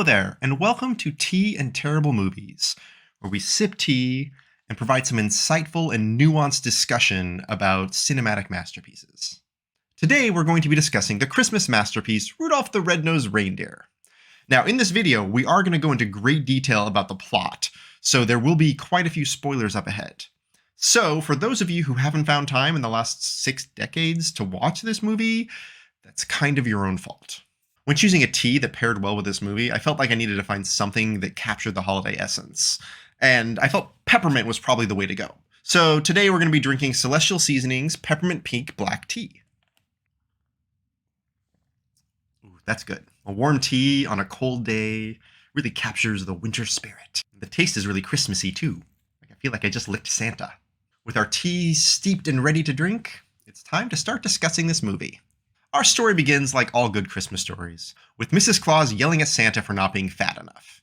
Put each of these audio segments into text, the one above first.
Hello there, and welcome to Tea and Terrible Movies, where we sip tea and provide some insightful and nuanced discussion about cinematic masterpieces. Today we're going to be discussing the Christmas masterpiece Rudolph the Red-Nosed Reindeer. Now in this video, we are going to go into great detail about the plot, so there will be quite a few spoilers up ahead. So for those of you who haven't found time in the last 6 decades to watch this movie, that's kind of your own fault. When choosing a tea that paired well with this movie, I felt like I needed to find something that captured the holiday essence. And I felt peppermint was probably the way to go. So today we're going to be drinking Celestial Seasonings Peppermint Pink Black Tea. Ooh, that's good. A warm tea on a cold day really captures the winter spirit. The taste is really Christmassy too. I feel like I just licked Santa. With our tea steeped and ready to drink, it's time to start discussing this movie. Our story begins like all good Christmas stories, with Mrs. Claus yelling at Santa for not being fat enough.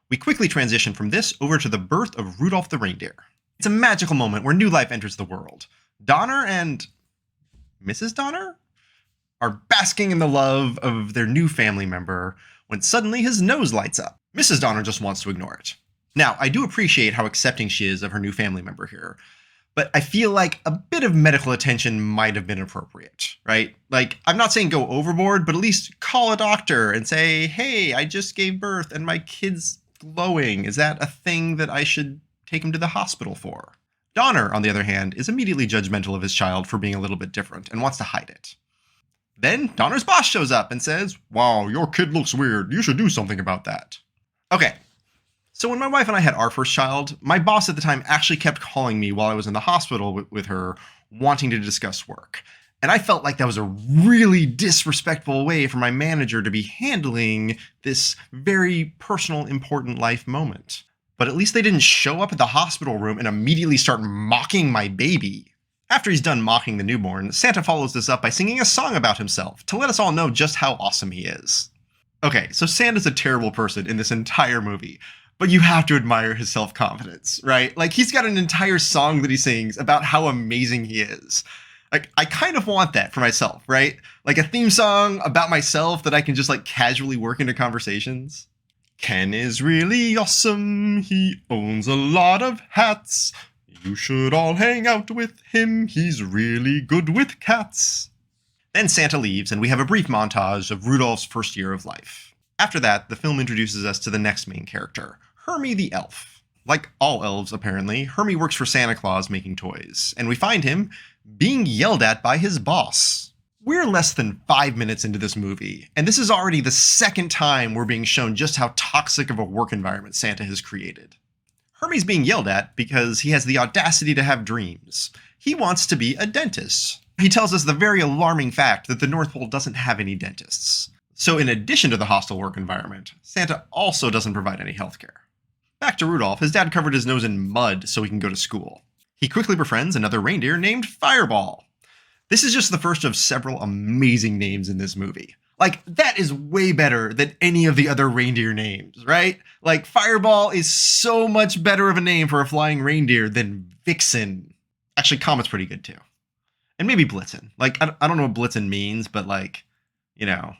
We quickly transition from this over to the birth of Rudolph the Reindeer. It's a magical moment where new life enters the world. Donner and Mrs. Donner are basking in the love of their new family member when suddenly his nose lights up. Mrs. Donner just wants to ignore it. Now, I do appreciate how accepting she is of her new family member here, but I feel like a bit of medical attention might have been appropriate, right? Like, I'm not saying go overboard, but at least call a doctor and say, hey, I just gave birth and my kid's glowing. Is that a thing that I should take him to the hospital for? Donner, on the other hand, is immediately judgmental of his child for being a little bit different and wants to hide it. Then Donner's boss shows up and says, wow, your kid looks weird. You should do something about that. Okay. So when my wife and I had our first child, my boss at the time actually kept calling me while I was in the hospital with her, wanting to discuss work. And I felt like that was a really disrespectful way for my manager to be handling this very personal, important life moment. But at least they didn't show up at the hospital room and immediately start mocking my baby. After he's done mocking the newborn, Santa follows this up by singing a song about himself to let us all know just how awesome he is. Okay, so Santa's a terrible person in this entire movie. But you have to admire his self-confidence, right? Like, he's got an entire song that he sings about how amazing he is. Like, I kind of want that for myself, right? Like a theme song about myself that I can just like casually work into conversations. Ken is really awesome. He owns a lot of hats. You should all hang out with him. He's really good with cats. Then Santa leaves and we have a brief montage of Rudolph's first year of life. After that, the film introduces us to the next main character, Hermie the elf. Like all elves, apparently, Hermie works for Santa Claus making toys, and we find him being yelled at by his boss. We're less than 5 minutes into this movie, and this is already the second time we're being shown just how toxic of a work environment Santa has created. Hermie's being yelled at because he has the audacity to have dreams. He wants to be a dentist. He tells us the very alarming fact that the North Pole doesn't have any dentists. So in addition to the hostile work environment, Santa also doesn't provide any healthcare. Back to Rudolph, his dad covered his nose in mud so he can go to school. He quickly befriends another reindeer named Fireball. This is just the first of several amazing names in this movie. Like, that is way better than any of the other reindeer names, right? Like, Fireball is so much better of a name for a flying reindeer than Vixen. Actually, Comet's pretty good too. And maybe Blitzen. Like, I don't know what Blitzen means, but like, you know,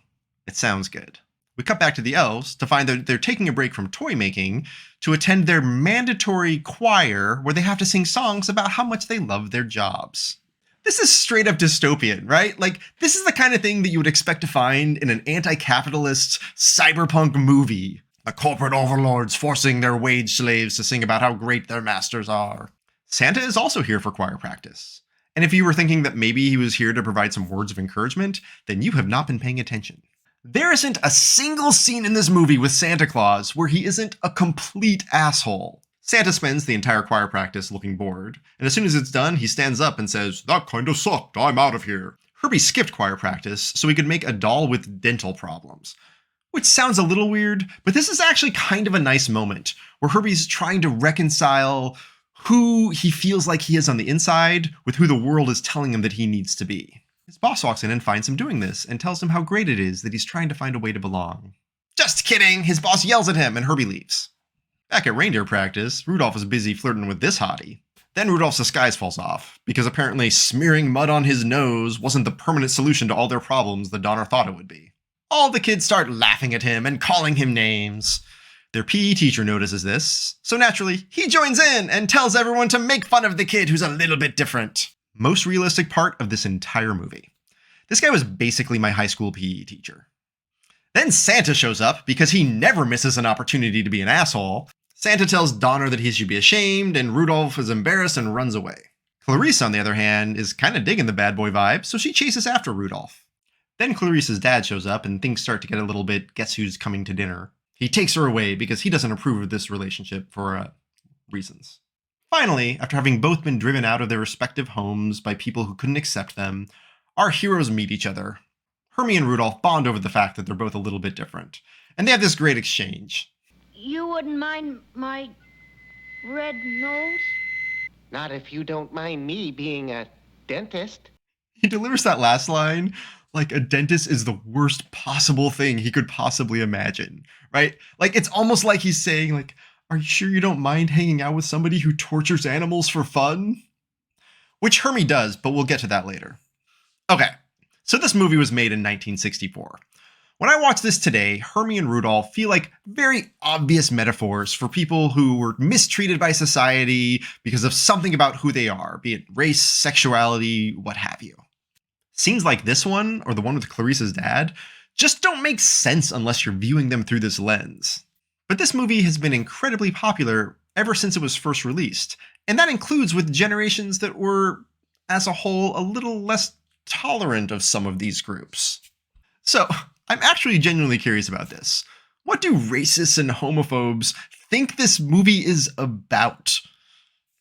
it sounds good. We cut back to the elves to find that they're taking a break from toy making to attend their mandatory choir where they have to sing songs about how much they love their jobs. This is straight up dystopian, right? Like, this is the kind of thing that you would expect to find in an anti-capitalist cyberpunk movie. The corporate overlords forcing their wage slaves to sing about how great their masters are. Santa is also here for choir practice. And if you were thinking that maybe he was here to provide some words of encouragement, then you have not been paying attention. There isn't a single scene in this movie with Santa Claus where he isn't a complete asshole. Santa spends the entire choir practice looking bored, and as soon as it's done, he stands up and says, "That kind of sucked, I'm out of here." Herbie skipped choir practice so he could make a doll with dental problems. Which sounds a little weird, but this is actually kind of a nice moment where Herbie's trying to reconcile who he feels like he is on the inside with who the world is telling him that he needs to be. His boss walks in and finds him doing this and tells him how great it is that he's trying to find a way to belong. Just kidding! His boss yells at him and Herbie leaves. Back at reindeer practice, Rudolph is busy flirting with this hottie. Then Rudolph's disguise falls off, because apparently smearing mud on his nose wasn't the permanent solution to all their problems that Donner thought it would be. All the kids start laughing at him and calling him names. Their PE teacher notices this, so naturally, he joins in and tells everyone to make fun of the kid who's a little bit different. Most realistic part of this entire movie. This guy was basically my high school PE teacher. Then Santa shows up because he never misses an opportunity to be an asshole. Santa tells Donner that he should be ashamed, and Rudolph is embarrassed and runs away. Clarice, on the other hand, is kind of digging the bad boy vibe, so she chases after Rudolph. Then Clarice's dad shows up and things start to get a little bit guess who's coming to dinner. He takes her away because he doesn't approve of this relationship for reasons. Finally, after having both been driven out of their respective homes by people who couldn't accept them, our heroes meet each other. Hermie and Rudolph bond over the fact that they're both a little bit different, and they have this great exchange. You wouldn't mind my red nose? Not if you don't mind me being a dentist. He delivers that last line like a dentist is the worst possible thing he could possibly imagine, right? Like, it's almost like he's saying, like, are you sure you don't mind hanging out with somebody who tortures animals for fun? Which Hermie does, but we'll get to that later. Okay, so this movie was made in 1964. When I watch this today, Hermie and Rudolph feel like very obvious metaphors for people who were mistreated by society because of something about who they are, be it race, sexuality, what have you. Scenes like this one, or the one with Clarice's dad, just don't make sense unless you're viewing them through this lens. But this movie has been incredibly popular ever since it was first released, and that includes with generations that were, as a whole, a little less tolerant of some of these groups. So, I'm actually genuinely curious about this. What do racists and homophobes think this movie is about?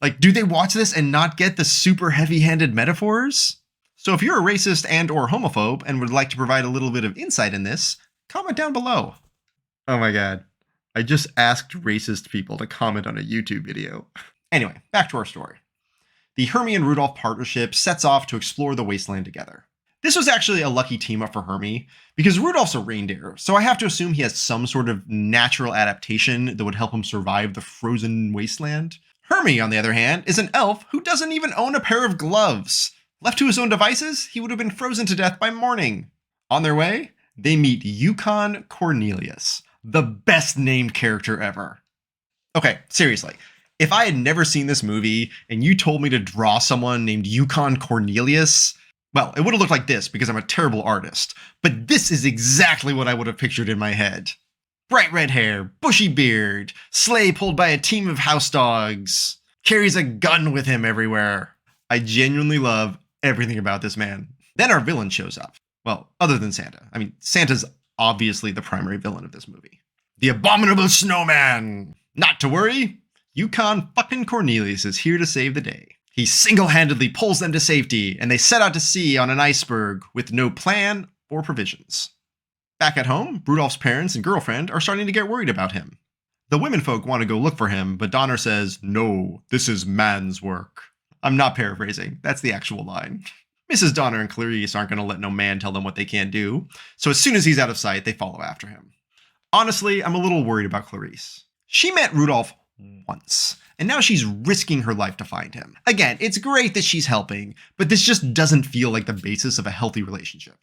Like, do they watch this and not get the super heavy-handed metaphors? So if you're a racist and or homophobe and would like to provide a little bit of insight in this, comment down below. Oh my god. I just asked racist people to comment on a YouTube video. Anyway, back to our story. The Hermie and Rudolph partnership sets off to explore the wasteland together. This was actually a lucky team up for Hermie, because Rudolph's a reindeer, so I have to assume he has some sort of natural adaptation that would help him survive the frozen wasteland. Hermie, on the other hand, is an elf who doesn't even own a pair of gloves. Left to his own devices, he would have been frozen to death by morning. On their way, they meet Yukon Cornelius, the best named character ever. Okay, seriously, if I had never seen this movie and you told me to draw someone named Yukon Cornelius, well, it would have looked like this because I'm a terrible artist, but this is exactly what I would have pictured in my head. Bright red hair, bushy beard, sleigh pulled by a team of house dogs, carries a gun with him everywhere. I genuinely love everything about this man. Then our villain shows up. Well, other than Santa. I mean, Santa's obviously the primary villain of this movie. The abominable snowman! Not to worry, Yukon fucking Cornelius is here to save the day. He single-handedly pulls them to safety, and they set out to sea on an iceberg with no plan or provisions. Back at home, Rudolph's parents and girlfriend are starting to get worried about him. The womenfolk want to go look for him, but Donner says, "No, this is man's work." I'm not paraphrasing, that's the actual line. Mrs. Donner and Clarice aren't going to let no man tell them what they can't do, so as soon as he's out of sight, they follow after him. Honestly, I'm a little worried about Clarice. She met Rudolph once, and now she's risking her life to find him. Again, it's great that she's helping, but this just doesn't feel like the basis of a healthy relationship.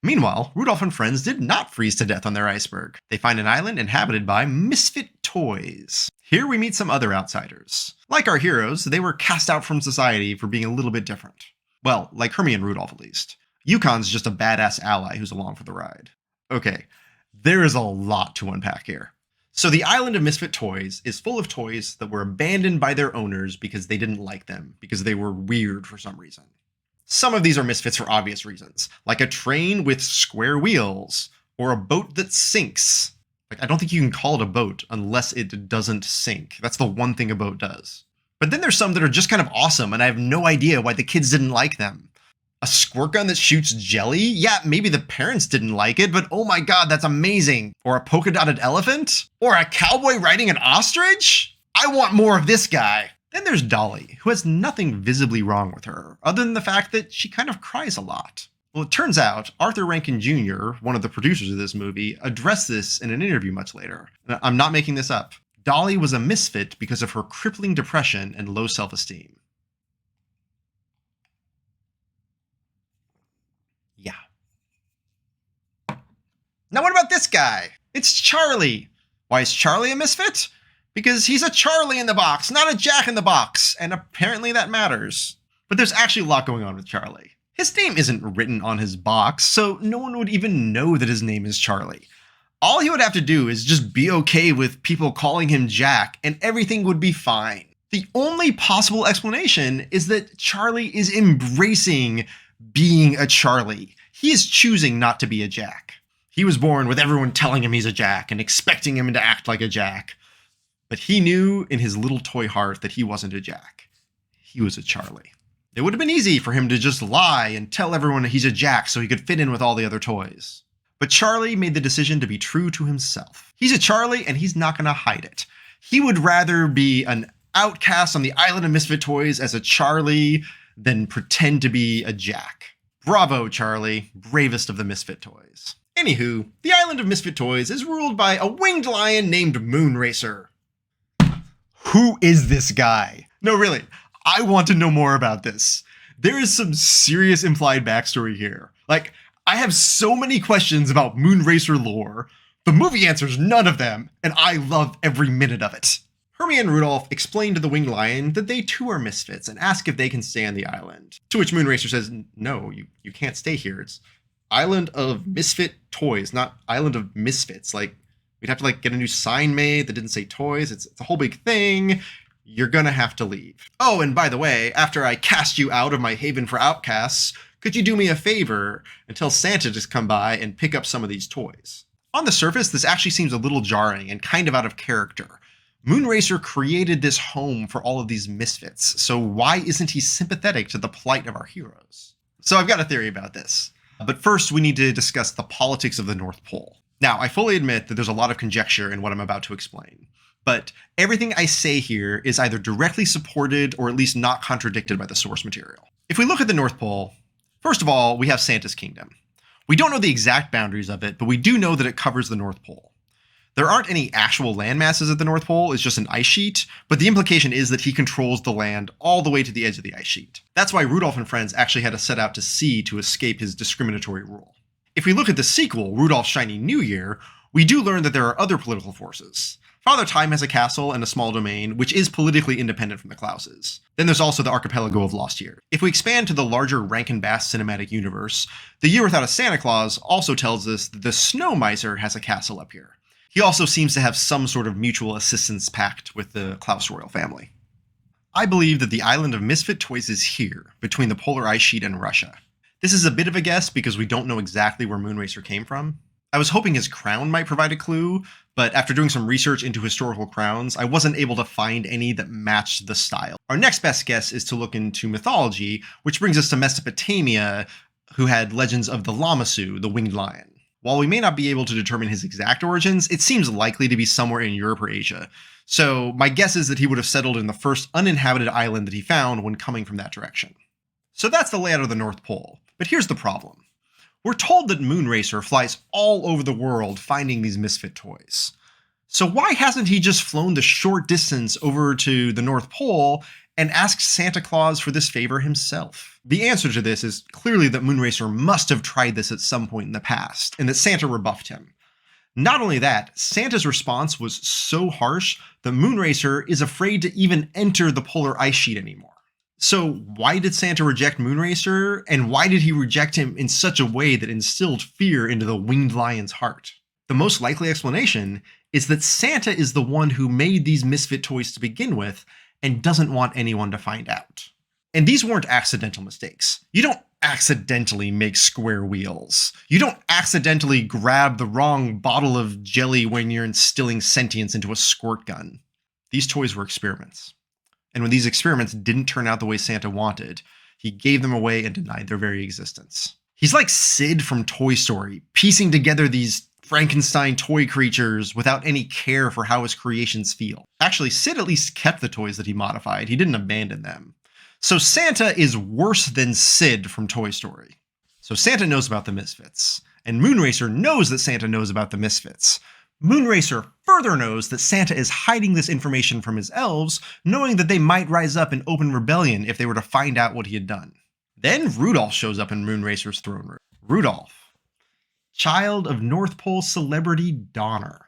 Meanwhile, Rudolph and friends did not freeze to death on their iceberg. They find an island inhabited by misfit toys. Here we meet some other outsiders. Like our heroes, they were cast out from society for being a little bit different. Well, like Hermie and Rudolph at least. Yukon's just a badass ally who's along for the ride. Okay, there is a lot to unpack here. So the island of misfit toys is full of toys that were abandoned by their owners because they didn't like them, because they were weird for some reason. Some of these are misfits for obvious reasons, like a train with square wheels, or a boat that sinks. Like, I don't think you can call it a boat unless it doesn't sink. That's the one thing a boat does. But then there's some that are just kind of awesome, and I have no idea why the kids didn't like them. A squirt gun that shoots jelly? Yeah, maybe the parents didn't like it, but oh my god, that's amazing. Or a polka-dotted elephant? Or a cowboy riding an ostrich? I want more of this guy. Then there's Dolly, who has nothing visibly wrong with her, other than the fact that she kind of cries a lot. Well, it turns out Arthur Rankin Jr., one of the producers of this movie, addressed this in an interview much later. I'm not making this up. Dolly was a misfit because of her crippling depression and low self-esteem. Yeah. this guy. It's Charlie. Why is Charlie a misfit? Because he's a Charlie in the box, not a Jack in the box, and apparently that matters. But there's actually a lot going on with Charlie. His name isn't written on his box, so no one would even know that his name is Charlie. All he would have to do is just be okay with people calling him Jack, and everything would be fine. The only possible explanation is that Charlie is embracing being a Charlie. He is choosing not to be a Jack. He was born with everyone telling him he's a Jack and expecting him to act like a Jack. But he knew in his little toy heart that he wasn't a Jack. He was a Charlie. It would have been easy for him to just lie and tell everyone he's a Jack so he could fit in with all the other toys. But Charlie made the decision to be true to himself. He's a Charlie and he's not going to hide it. He would rather be an outcast on the island of misfit toys as a Charlie than pretend to be a Jack. Bravo, Charlie, bravest of the misfit toys. Anywho, the island of misfit toys is ruled by a winged lion named Moonracer. Who is this guy? No, really, I want to know more about this. There is some serious implied backstory here. Like, I have so many questions about Moonracer lore. The movie answers none of them, and I love every minute of it. Hermie and Rudolph explain to the winged lion that they too are misfits and ask if they can stay on the island. To which Moonracer says, no, you can't stay here. It's island of misfit toys, not island of misfits. Like, we'd have to get a new sign made that didn't say toys. It's a whole big thing. You're gonna have to leave. Oh, and by the way, after I cast you out of my haven for outcasts, could you do me a favor and tell Santa to come by and pick up some of these toys? On the surface, this actually seems a little jarring and kind of out of character. Moonracer created this home for all of these misfits, so why isn't he sympathetic to the plight of our heroes? So I've got a theory about this. But first, we need to discuss the politics of the North Pole. Now, I fully admit that there's a lot of conjecture in what I'm about to explain, but everything I say here is either directly supported or at least not contradicted by the source material. If we look at the North Pole, first of all, we have Santa's kingdom. We don't know the exact boundaries of it, but we do know that it covers the North Pole. There aren't any actual land masses at the North Pole, it's just an ice sheet, but the implication is that he controls the land all the way to the edge of the ice sheet. That's why Rudolph and friends actually had to set out to sea to escape his discriminatory rule. If we look at the sequel, Rudolph's Shiny New Year, we do learn that there are other political forces. Father Time has a castle and a small domain, which is politically independent from the Klauses. Then there's also the archipelago of Lost Year. If we expand to the larger Rankin Bass cinematic universe, The Year Without a Santa Claus also tells us that the Snow Miser has a castle up here. He also seems to have some sort of mutual assistance pact with the Klaus royal family. I believe that the island of misfit toys is here, between the polar ice sheet and Russia. This is a bit of a guess because we don't know exactly where Moonracer came from. I was hoping his crown might provide a clue, but after doing some research into historical crowns, I wasn't able to find any that matched the style. Our next best guess is to look into mythology, which brings us to Mesopotamia, who had legends of the Lamassu, the winged lion. While we may not be able to determine his exact origins, it seems likely to be somewhere in Europe or Asia. So my guess is that he would have settled in the first uninhabited island that he found when coming from that direction. So that's the layout of the North Pole. But here's the problem. We're told that Moonracer flies all over the world finding these misfit toys. So why hasn't he just flown the short distance over to the North Pole and asked Santa Claus for this favor himself? The answer to this is clearly that Moonracer must have tried this at some point in the past, and that Santa rebuffed him. Not only that, Santa's response was so harsh that Moonracer is afraid to even enter the polar ice sheet anymore. So why did Santa reject Moonracer, and why did he reject him in such a way that instilled fear into the winged lion's heart? The most likely explanation is that Santa is the one who made these misfit toys to begin with and doesn't want anyone to find out. And these weren't accidental mistakes. You don't accidentally make square wheels. You don't accidentally grab the wrong bottle of jelly when you're instilling sentience into a squirt gun. These toys were experiments. And when these experiments didn't turn out the way Santa wanted, he gave them away and denied their very existence. He's like Sid from Toy Story, piecing together these Frankenstein toy creatures without any care for how his creations feel. Actually, Sid at least kept the toys that he modified. He didn't abandon them. So Santa is worse than Sid from Toy Story. So Santa knows about the Misfits, and Moonracer knows that Santa knows about the Misfits. Moonracer further knows that Santa is hiding this information from his elves, knowing that they might rise up in open rebellion if they were to find out what he had done. Then Rudolph shows up in Moonracer's throne room. Rudolph, child of North Pole celebrity Donner.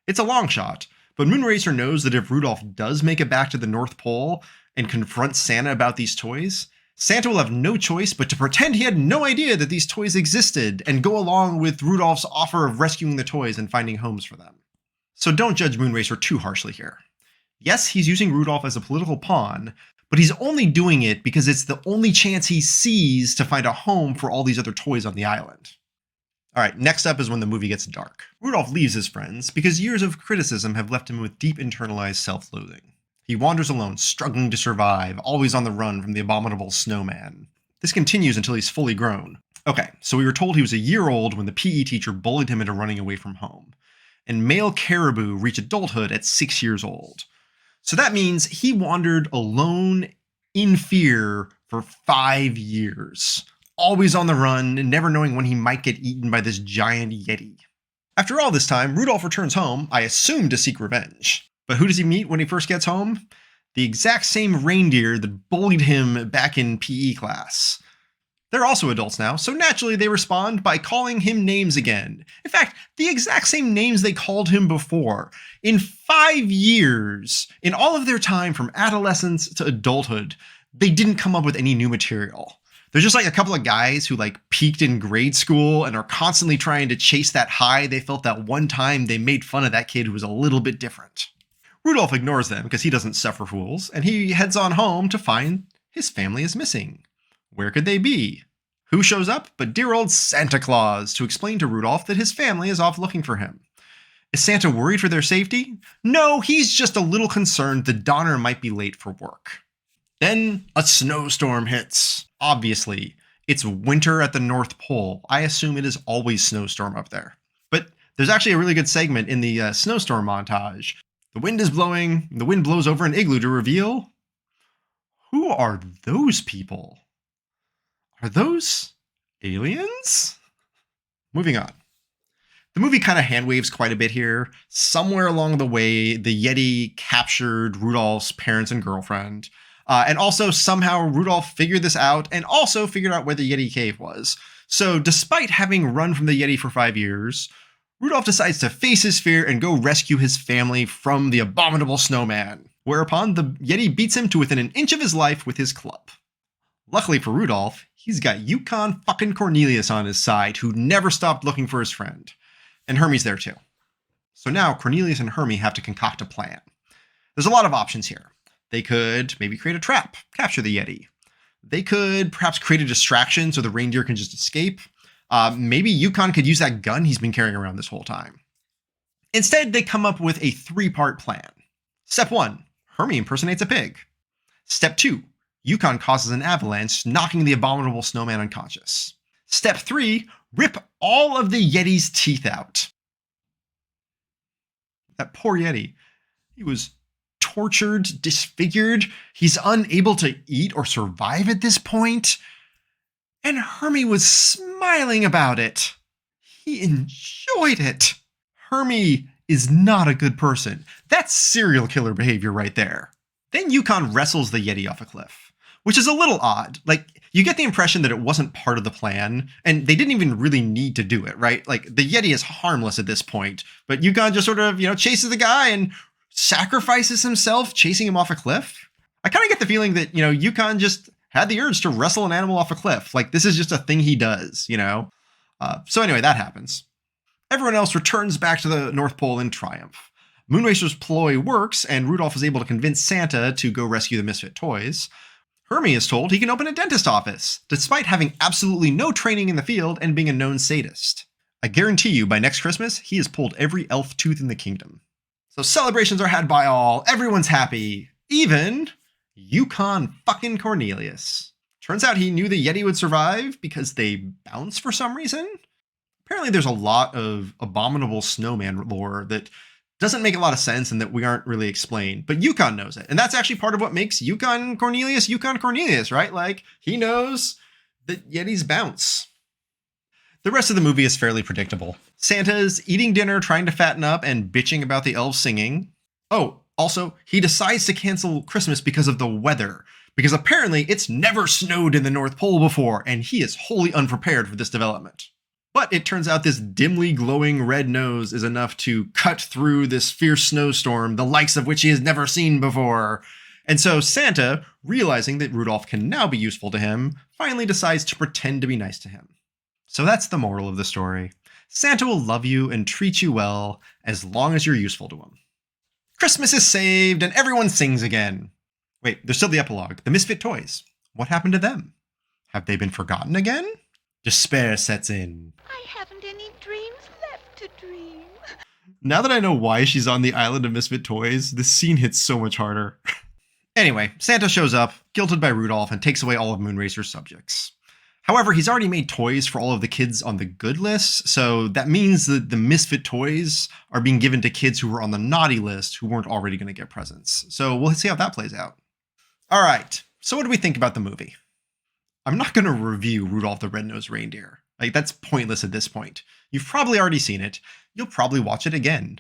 It's a long shot, but Moonracer knows that if Rudolph does make it back to the North Pole and confronts Santa about these toys, Santa will have no choice but to pretend he had no idea that these toys existed and go along with Rudolph's offer of rescuing the toys and finding homes for them. So don't judge Moonracer too harshly here. Yes, he's using Rudolph as a political pawn, but he's only doing it because it's the only chance he sees to find a home for all these other toys on the island. Alright, next up is when the movie gets dark. Rudolph leaves his friends because years of criticism have left him with deep internalized self-loathing. He wanders alone, struggling to survive, always on the run from the abominable snowman. This continues until he's fully grown. Okay, so we were told he was a year old when the PE teacher bullied him into running away from home. And male caribou reach adulthood at 6 years old. So that means he wandered alone in fear for 5 years. Always on the run, never knowing when he might get eaten by this giant yeti. After all this time, Rudolph returns home, I assume to seek revenge. But who does he meet when he first gets home? The exact same reindeer that bullied him back in PE class. They're also adults now, so naturally they respond by calling him names again. In fact, the exact same names they called him before. In 5 years, in all of their time from adolescence to adulthood, they didn't come up with any new material. There's just like a couple of guys who like peaked in grade school and are constantly trying to chase that high they felt that one time they made fun of that kid who was a little bit different. Rudolph ignores them because he doesn't suffer fools, and he heads on home to find his family is missing. Where could they be? Who shows up but dear old Santa Claus to explain to Rudolph that his family is off looking for him. Is Santa worried for their safety? No, he's just a little concerned that Donner might be late for work. Then a snowstorm hits. Obviously, it's winter at the North Pole. I assume it is always snowstorm up there. But there's actually a really good segment in the snowstorm montage. The wind is blowing, the wind blows over an igloo to reveal, who are those people? Are those aliens? Moving on. The movie kind of hand waves quite a bit here. Somewhere along the way, the Yeti captured Rudolph's parents and girlfriend. And also somehow Rudolph figured this out and also figured out where the Yeti cave was. So despite having run from the Yeti for 5 years, Rudolph decides to face his fear and go rescue his family from the abominable snowman. Whereupon the Yeti beats him to within an inch of his life with his club. Luckily for Rudolph, he's got Yukon fucking Cornelius on his side, who never stopped looking for his friend. And Hermie's there too. So now Cornelius and Hermie have to concoct a plan. There's a lot of options here. They could maybe create a trap, capture the Yeti. They could perhaps create a distraction so the reindeer can just escape. Maybe Yukon could use that gun he's been carrying around this whole time. Instead, they come up with a 3-part plan. Step 1, Hermie impersonates a pig. Step 2, Yukon causes an avalanche, knocking the abominable snowman unconscious. Step 3, rip all of the Yeti's teeth out. That poor Yeti. He was tortured, disfigured. He's unable to eat or survive at this point. And Hermie was smiling about it. He enjoyed it. Hermie is not a good person. That's serial killer behavior right there. Then Yukon wrestles the Yeti off a cliff, which is a little odd. Like, you get the impression that it wasn't part of the plan, and they didn't even really need to do it, right? Like, the Yeti is harmless at this point, but Yukon just sort of, chases the guy and sacrifices himself chasing him off a cliff. I kind of get the feeling that, Yukon just had the urge to wrestle an animal off a cliff. Like, this is just a thing he does, So anyway, that happens. Everyone else returns back to the North Pole in triumph. Moonracer's ploy works, and Rudolph is able to convince Santa to go rescue the misfit toys. Hermie is told he can open a dentist office, despite having absolutely no training in the field and being a known sadist. I guarantee you, by next Christmas, he has pulled every elf tooth in the kingdom. So celebrations are had by all, everyone's happy, even Yukon fucking Cornelius. Turns out he knew the Yeti would survive because they bounce for some reason. Apparently there's a lot of abominable snowman lore that doesn't make a lot of sense and that we aren't really explained, but Yukon knows it. And that's actually part of what makes Yukon Cornelius, right? Like, he knows that Yetis bounce. The rest of the movie is fairly predictable. Santa's eating dinner, trying to fatten up, and bitching about the elves singing. Oh, also, he decides to cancel Christmas because of the weather, because apparently it's never snowed in the North Pole before, and he is wholly unprepared for this development. But it turns out this dimly glowing red nose is enough to cut through this fierce snowstorm, the likes of which he has never seen before. And so Santa, realizing that Rudolph can now be useful to him, finally decides to pretend to be nice to him. So that's the moral of the story. Santa will love you and treat you well as long as you're useful to him. Christmas is saved and everyone sings again. Wait, there's still the epilogue. The misfit toys. What happened to them? Have they been forgotten again? Despair sets in. I haven't any dreams left to dream. Now that I know why she's on the island of misfit toys, this scene hits so much harder. Anyway, Santa shows up, guilted by Rudolph, and takes away all of Moonracer's subjects. However, he's already made toys for all of the kids on the good list, so that means that the misfit toys are being given to kids who were on the naughty list who weren't already going to get presents. So we'll see how that plays out. All right, so what do we think about the movie? I'm not going to review Rudolph the Red-Nosed Reindeer. Like, that's pointless at this point. You've probably already seen it. You'll probably watch it again.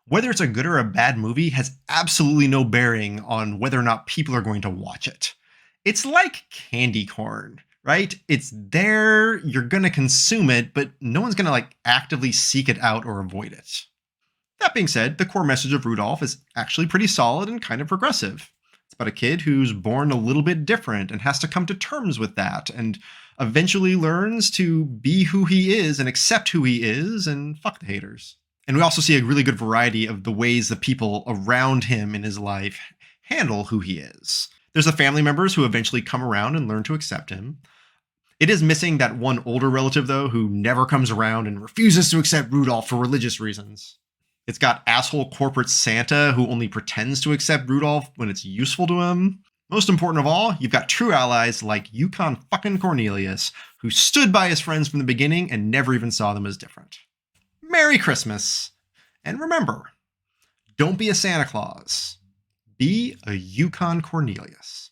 Whether it's a good or a bad movie has absolutely no bearing on whether or not people are going to watch it. It's like candy corn, right? It's there, you're going to consume it, but no one's going to actively seek it out or avoid it. That being said, the core message of Rudolph is actually pretty solid and kind of progressive. It's about a kid who's born a little bit different and has to come to terms with that and eventually learns to be who he is and accept who he is and fuck the haters. And we also see a really good variety of the ways the people around him in his life handle who he is. There's the family members who eventually come around and learn to accept him. It is missing that one older relative, though, who never comes around and refuses to accept Rudolph for religious reasons. It's got asshole corporate Santa who only pretends to accept Rudolph when it's useful to him. Most important of all, you've got true allies like Yukon fucking Cornelius, who stood by his friends from the beginning and never even saw them as different. Merry Christmas! And remember, don't be a Santa Claus. Be a Yukon Cornelius.